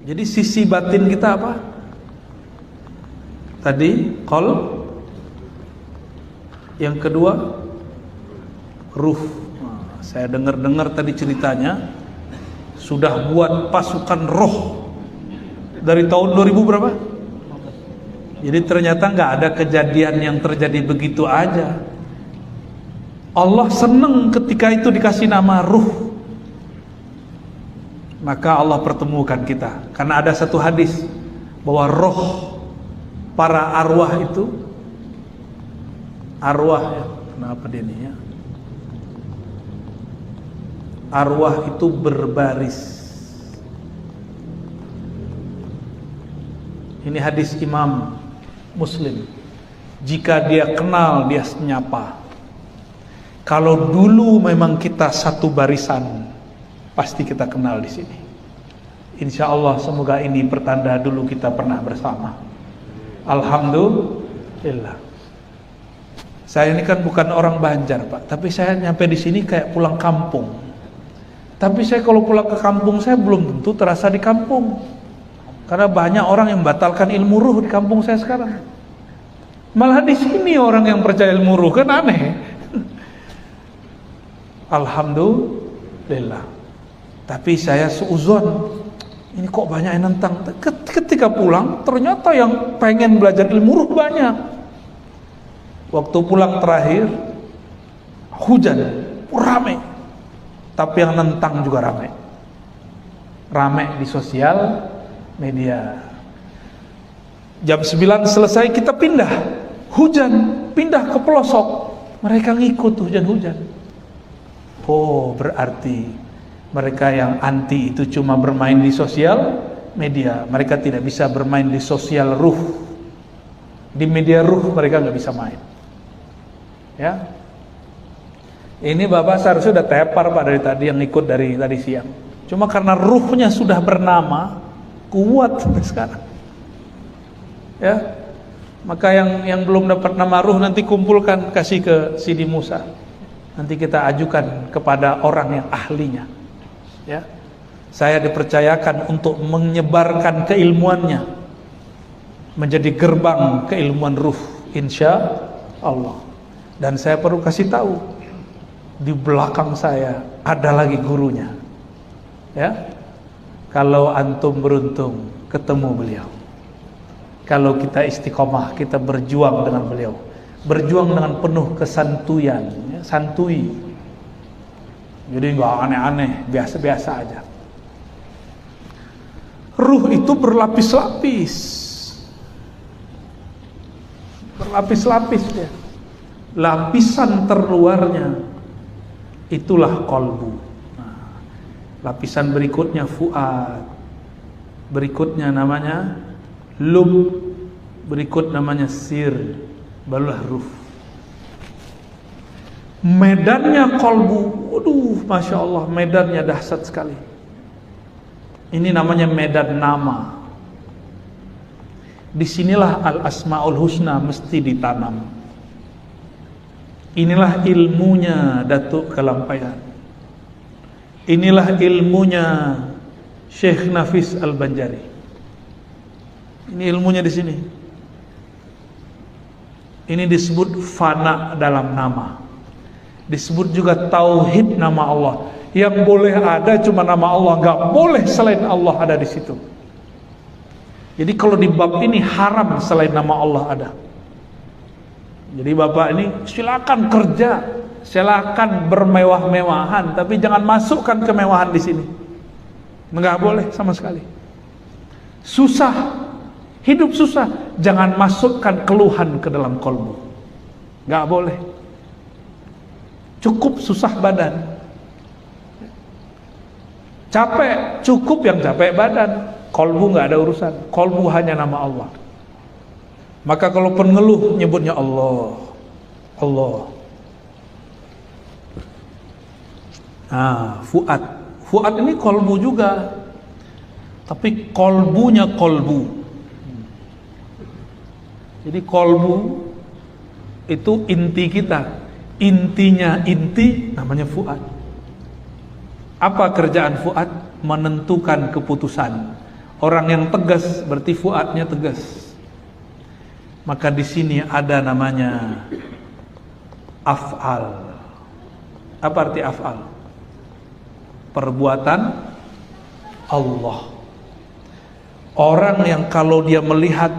Jadi sisi batin kita apa? Tadi qalb. Yang kedua ruh. Nah, saya dengar tadi ceritanya sudah buat pasukan roh dari tahun 2000 berapa? Jadi ternyata nggak ada kejadian yang terjadi begitu aja. Allah senang ketika itu dikasih nama ruh. Maka Allah pertemukan kita. Karena ada satu hadis bahwa roh para arwah itu, arwah ya, kenapa dia ini ya? Arwah itu berbaris. Ini hadis Imam Muslim. Jika dia kenal, dia menyapa. Kalau dulu memang kita satu barisan, pasti kita kenal di sini. Insya Allah semoga ini pertanda dulu kita pernah bersama. Alhamdulillah. Saya ini kan bukan orang Banjar, Pak, tapi saya nyampe di sini kayak pulang kampung. Tapi saya kalau pulang ke kampung saya belum tentu terasa di kampung. Karena banyak orang yang membatalkan ilmu ruh di kampung saya sekarang. Malah di sini orang yang percaya ilmu ruh, kan aneh. Alhamdulillah. Tapi saya seuzon, ini kok banyak yang nentang. Ketika pulang ternyata yang pengen belajar ilmu ruh banyak. Waktu pulang terakhir hujan, ramai. Tapi yang nentang juga ramai. Ramai di sosial media. Jam 9 selesai kita pindah. Hujan, pindah ke pelosok. Mereka ngikut hujan-hujan. Oh, berarti mereka yang anti itu cuma bermain di sosial media. Mereka tidak bisa bermain di sosial ruh. Di media ruh mereka nggak bisa main. Ya. Ini Bapak seharusnya sudah tepar Pak dari tadi, yang ikut dari tadi siang. Cuma karena ruhnya sudah bernama, kuat sampai sekarang. Ya. Maka yang belum dapat nama ruh nanti kumpulkan, kasih ke Sidi Musa. Nanti kita ajukan kepada orang yang ahlinya. Ya. Saya dipercayakan untuk menyebarkan keilmuannya menjadi gerbang keilmuan ruh, insya Allah. Dan saya perlu kasih tahu, di belakang saya ada lagi gurunya. Ya. Kalau antum beruntung ketemu beliau. Kalau kita istiqomah, kita berjuang dengan beliau. Berjuang dengan penuh kesantuyan, ya, santui. Jadi nggak aneh-aneh, biasa-biasa aja. Ruh itu berlapis-lapis. Berlapis-lapis ya. Lapisan terluarnya itulah qalbu. Nah, lapisan berikutnya fuad. Berikutnya namanya lub. Berikut namanya sir. Barulah ruh. Medannya qalbu, waduh, masya Allah, medannya dahsyat sekali. Ini namanya medan nama. Disinilah al-asmaul husna mesti ditanam. Inilah ilmunya Datuk Kelampaian. Inilah ilmunya Syekh Nafis Al-Banjari. Ini ilmunya di sini. Ini disebut fana dalam nama. Disebut juga tauhid nama Allah. Yang boleh ada cuma nama Allah, nggak boleh selain Allah ada di situ. Jadi kalau di bab ini haram selain nama Allah ada. Jadi Bapak ini silakan kerja, silakan bermewah-mewahan, tapi jangan masukkan kemewahan di sini. Nggak boleh sama sekali. Susah, hidup susah, jangan masukkan keluhan ke dalam kolbu. Nggak boleh. Cukup susah badan. Capek, cukup yang capek badan. Kolbu nggak ada urusan. Kolbu hanya nama Allah. Maka kalau pengeluh nyebutnya Allah, Allah. Nah, fuad. Fuad ini kolbu juga, tapi kolbunya kolbu. Jadi kolbu itu inti kita, intinya inti namanya fuad. Apa kerjaan fuad? Menentukan keputusan, Orang yang tegas berarti fuadnya tegas. Maka di sini ada namanya af'al. Apa arti af'al? Perbuatan Allah. Orang yang kalau dia melihat,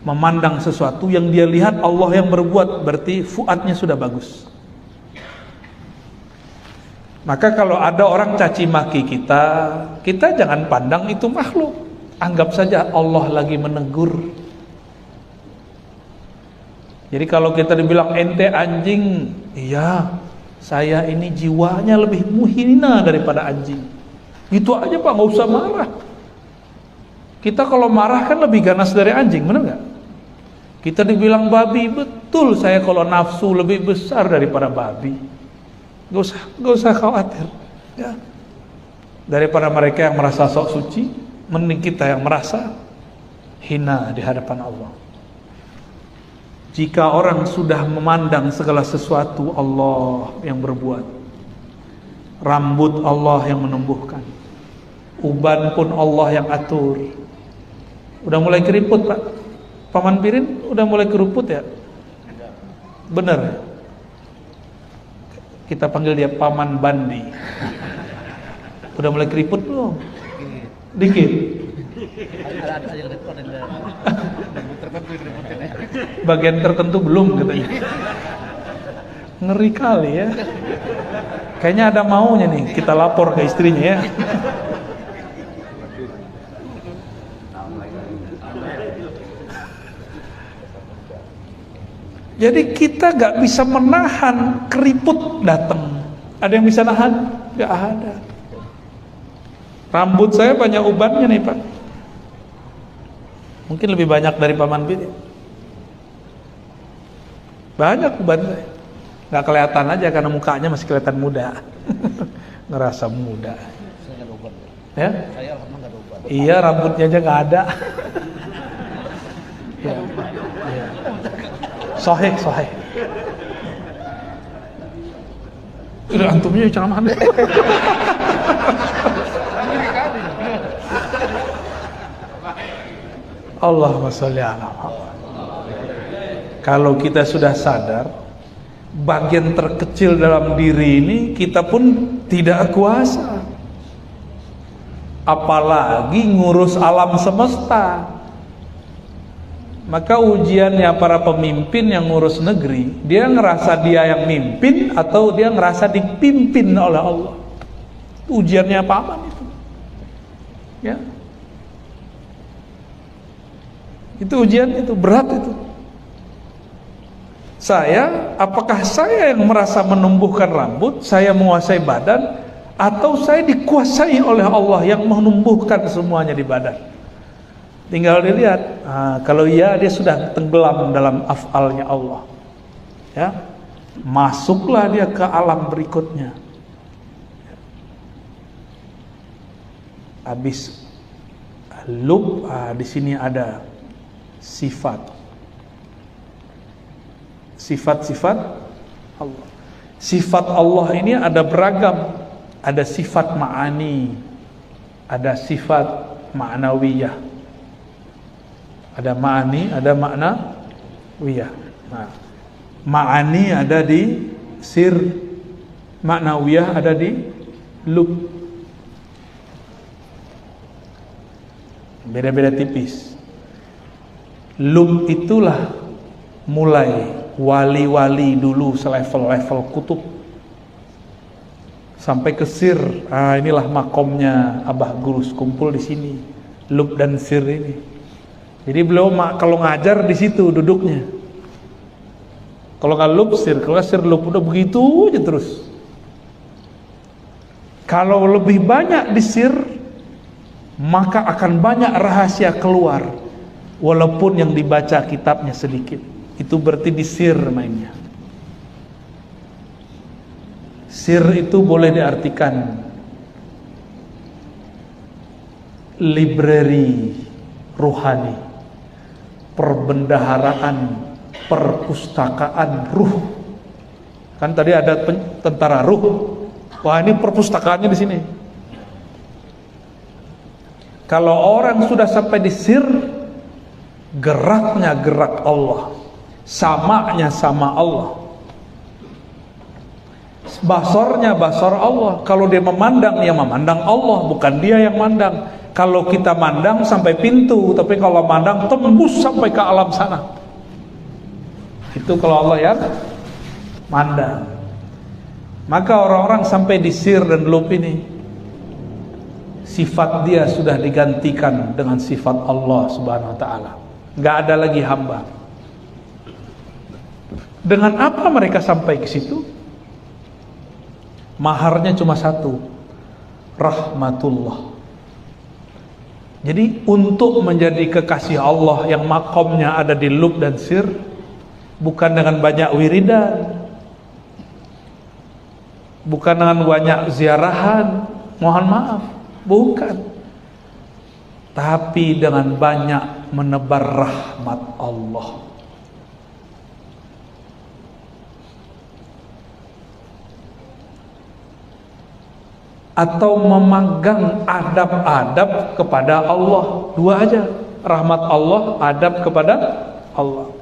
memandang sesuatu yang dia lihat Allah yang berbuat, berarti fuadnya sudah bagus. Maka kalau ada orang caci maki kita, kita jangan pandang itu makhluk. Anggap saja Allah lagi menegur. Jadi kalau kita dibilang ente anjing, iya, saya ini jiwanya lebih muhina daripada anjing. Itu aja Pak, nggak usah marah. Kita kalau marah kan lebih ganas dari anjing, benar nggak? Kita dibilang babi, betul saya kalau nafsu lebih besar daripada babi. Gak usah khawatir, ya. Daripada mereka yang merasa sok suci, mending kita yang merasa hina di hadapan Allah. Jika orang sudah memandang segala sesuatu Allah yang berbuat, rambut Allah yang menumbuhkan, uban pun Allah yang atur. Udah mulai keriput Pak, Paman Birin udah mulai keriput ya? Bener. Kita panggil dia Paman Bandi. Udah mulai keriput belum? Dikit. Bagian tertentu belum katanya. Ngeri kali ya. Kayaknya ada maunya nih, kita lapor ke istrinya ya. Jadi kita gak bisa menahan keriput datang. Ada yang bisa nahan? Gak ada. Rambut saya banyak ubannya nih Pak. Mungkin lebih banyak dari Paman Bin. Banyak uban saya. Gak kelihatan aja karena mukanya masih kelihatan muda. Ngerasa muda. Saya gak ada uban. Ya? Saya alhamdulillah gak ada uban. Iya, rambutnya aja gak ada. Ya. Ya. Sahih. Udah antumnya ceramah deh. Allahumma sholli ala Muhammad. Kalau kita sudah sadar bagian terkecil dalam diri ini kita pun tidak kuasa, apalagi ngurus alam semesta. Maka ujiannya para pemimpin yang ngurus negeri, dia ngerasa dia yang mimpin atau dia ngerasa dipimpin oleh Allah. Ujiannya apa itu? Ya. Itu ujian, itu berat itu. Apakah saya yang merasa menumbuhkan rambut, saya menguasai badan, atau saya dikuasai oleh Allah yang menumbuhkan semuanya di badan? Tinggal dilihat. Kalau iya, dia sudah tenggelam dalam af'alnya Allah. Ya, masuklah dia ke alam berikutnya. Habis lub, di sini ada sifat. Sifat-sifat Allah. Sifat Allah ini ada beragam. Ada sifat ma'ani, ada sifat ma'nawiyah. Ada ma'ani, ada makna wiyah. Nah, ma'ani ada di sir, makna wiyah ada di lub. Beda-beda tipis. Lub itulah mulai wali-wali dulu selevel-level kutub sampai ke sir. Inilah makomnya Abah Gurus, kumpul di sini. Lub dan sir ini. Jadi beliau kalau ngajar di situ duduknya. Kalau nggak lub sir, kalau sir lub, udah begitu aja terus. Kalau lebih banyak di sir, maka akan banyak rahasia keluar, walaupun yang dibaca kitabnya sedikit. Itu berarti di sir mainnya. Sir itu boleh diartikan library ruhani, perbendaharaan, perpustakaan ruh. Kan tadi ada tentara ruh. Wah, ini perpustakaannya di sini. Kalau orang sudah sampai di sir, geraknya gerak Allah, samanya sama Allah, basornya basor Allah. Kalau dia memandang, ya memandang Allah, bukan dia yang mandang. Kalau kita mandang sampai pintu, tapi kalau mandang tembus sampai ke alam sana. Itu kalau Allah yang mandang. Maka orang-orang sampai di sir dan loop ini, sifat dia sudah digantikan dengan sifat Allah Subhanahu wa taala. Enggak ada lagi hamba. Dengan apa mereka sampai ke situ? Maharnya cuma satu, rahmatullah. Jadi untuk menjadi kekasih Allah yang makomnya ada di lub dan sir, bukan dengan banyak wiridan, bukan dengan banyak ziarahan, mohon maaf, bukan, tapi dengan banyak menebar rahmat Allah. Atau memegang adab-adab kepada Allah. Dua aja, rahmat Allah, adab kepada Allah.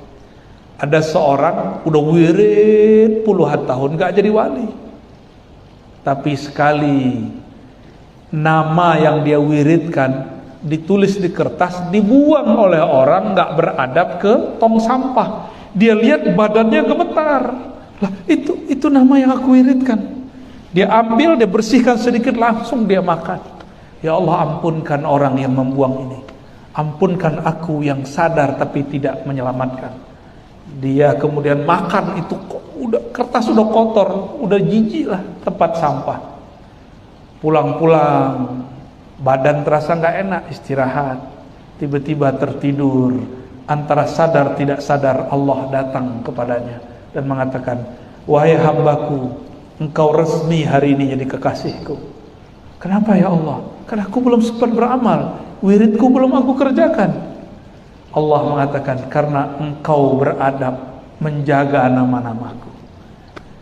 Ada seorang udah wirid puluhan tahun gak jadi wali, tapi sekali nama yang dia wiridkan ditulis di kertas, dibuang oleh orang gak beradab ke tong sampah. Dia lihat badannya gemetar. Lah, itu nama yang aku wiridkan. Dia ambil, dia bersihkan sedikit, langsung dia makan. Ya Allah, ampunkan orang yang membuang ini. Ampunkan aku yang sadar tapi tidak menyelamatkan. Dia kemudian makan itu, udah kertas udah kotor, udah jijik lah tempat sampah. Pulang-pulang badan terasa nggak enak, istirahat. Tiba-tiba tertidur, antara sadar tidak sadar Allah datang kepadanya dan mengatakan, wahai hambaku, engkau resmi hari ini jadi kekasihku. Kenapa ya Allah? Karena aku belum sempat beramal, wiridku belum aku kerjakan. Allah mengatakan, karena engkau beradab menjaga nama-namaku.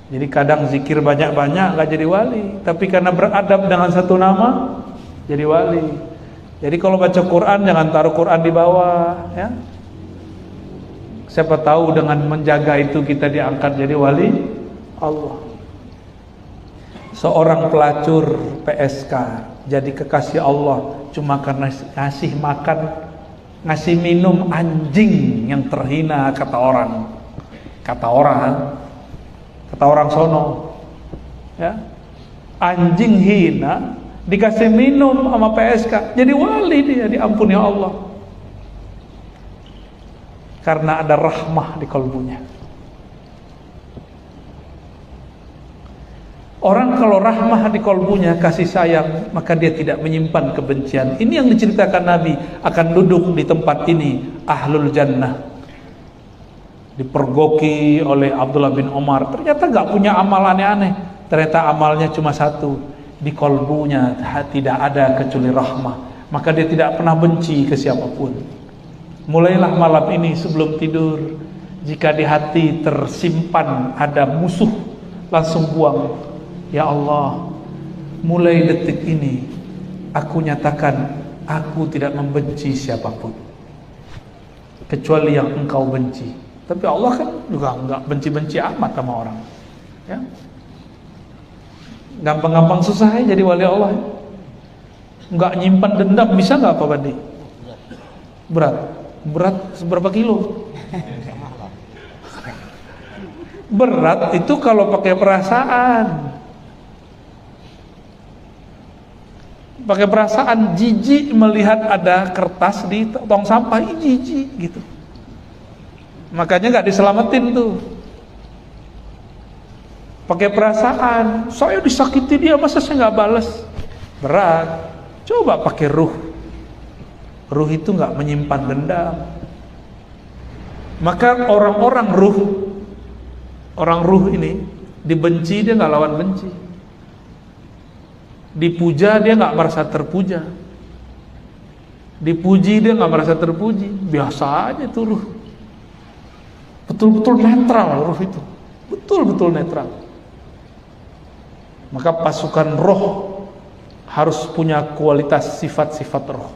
Jadi kadang zikir banyak-banyak gak jadi wali, tapi karena beradab dengan satu nama jadi wali. Jadi kalau baca Quran jangan taruh Quran di bawah, ya. Siapa tahu dengan menjaga itu kita diangkat jadi wali Allah. Seorang pelacur PSK jadi kekasih Allah cuma karena ngasih makan, ngasih minum anjing yang terhina, kata orang sono, ya, anjing hina dikasih minum sama PSK, jadi wali dia, diampuni Allah karena ada rahmah di kalbunya. Orang kalau rahmah di kalbunya, kasih sayang, maka dia tidak menyimpan kebencian. Ini yang diceritakan Nabi, akan duduk di tempat ini ahlul jannah. Dipergoki oleh Abdullah bin Umar, ternyata gak punya amal aneh-aneh. Ternyata amalnya cuma satu, di kalbunya tidak ada kecuali rahmah, maka dia tidak pernah benci ke siapapun. Mulailah malam ini sebelum tidur, jika di hati tersimpan ada musuh, langsung buang. Ya Allah, mulai detik ini aku nyatakan aku tidak membenci siapapun kecuali yang engkau benci. Tapi Allah kan juga enggak benci-benci amat sama orang, ya. Gampang-gampang susah ya jadi wali Allah, ya. Enggak nyimpan dendam, bisa enggak Pak Bandi? Berat seberapa kilo? Berat itu kalau pakai perasaan. Pakai perasaan, jijik melihat ada kertas di tong sampah, jijik gitu. Makanya nggak diselamatin tuh. Pakai perasaan, saya disakiti dia, masa saya nggak balas? Berat. Coba pakai ruh. Ruh itu nggak menyimpan dendam. Maka orang ruh ini dibenci dia nggak lawan benci. Dipuja dia nggak merasa terpuja, dipuji dia nggak merasa terpuji, biasa aja tuh ruh. Betul-betul netral ruh itu, betul-betul netral. Maka pasukan roh harus punya kualitas sifat-sifat roh.